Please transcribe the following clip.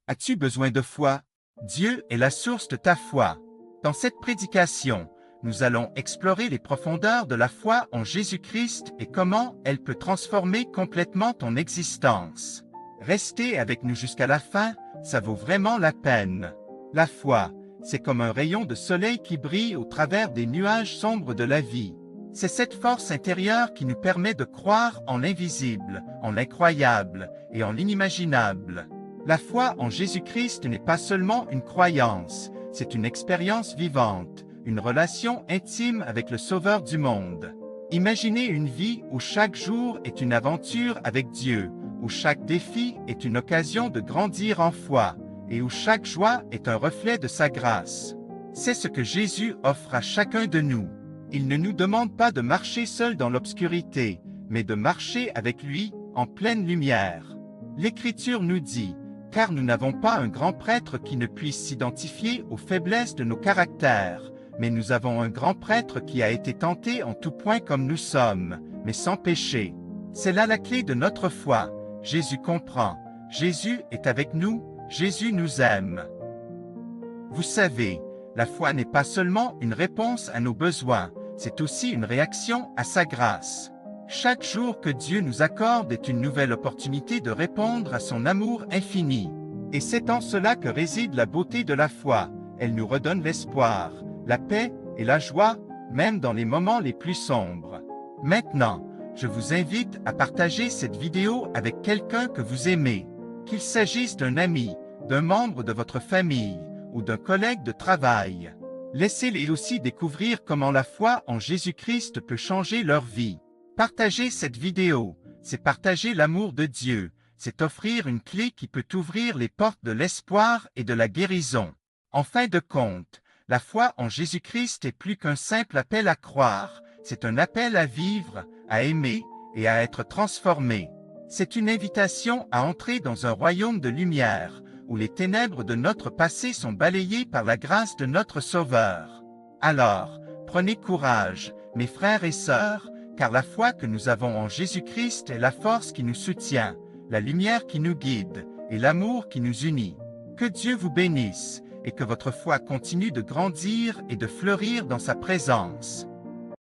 As-tu besoin de foi? Dieu est la source de ta foi. Dans cette prédication, nous allons explorer les profondeurs de la foi en Jésus-Christ et comment elle peut transformer complètement ton existence. Restez avec nous jusqu'à la fin, ça vaut vraiment la peine. La foi, c'est comme un rayon de soleil qui brille au travers des nuages sombres de la vie. C'est cette force intérieure qui nous permet de croire en l'invisible, en l'incroyable et en l'inimaginable. La foi en Jésus-Christ n'est pas seulement une croyance, c'est une expérience vivante, une relation intime avec le Sauveur du monde. Imaginez une vie où chaque jour est une aventure avec Dieu, où chaque défi est une occasion de grandir en foi, et où chaque joie est un reflet de sa grâce. C'est ce que Jésus offre à chacun de nous. Il ne nous demande pas de marcher seul dans l'obscurité, mais de marcher avec lui en pleine lumière. L'Écriture nous dit, car nous n'avons pas un grand prêtre qui ne puisse s'identifier aux faiblesses de nos caractères, mais nous avons un grand prêtre qui a été tenté en tout point comme nous sommes, mais sans péché. C'est là la clé de notre foi. Jésus comprend, Jésus est avec nous, Jésus nous aime. Vous savez, la foi n'est pas seulement une réponse à nos besoins, c'est aussi une réaction à sa grâce. Chaque jour que Dieu nous accorde est une nouvelle opportunité de répondre à son amour infini. Et c'est en cela que réside la beauté de la foi. Elle nous redonne l'espoir, la paix et la joie, même dans les moments les plus sombres. Maintenant, je vous invite à partager cette vidéo avec quelqu'un que vous aimez. Qu'il s'agisse d'un ami, d'un membre de votre famille ou d'un collègue de travail. Laissez-les aussi découvrir comment la foi en Jésus-Christ peut changer leur vie. Partager cette vidéo, c'est partager l'amour de Dieu, c'est offrir une clé qui peut ouvrir les portes de l'espoir et de la guérison. En fin de compte, la foi en Jésus-Christ est plus qu'un simple appel à croire, c'est un appel à vivre, à aimer et à être transformé. C'est une invitation à entrer dans un royaume de lumière, où les ténèbres de notre passé sont balayées par la grâce de notre Sauveur. Alors, prenez courage, mes frères et sœurs, car la foi que nous avons en Jésus-Christ est la force qui nous soutient, la lumière qui nous guide et l'amour qui nous unit. Que Dieu vous bénisse et que votre foi continue de grandir et de fleurir dans sa présence.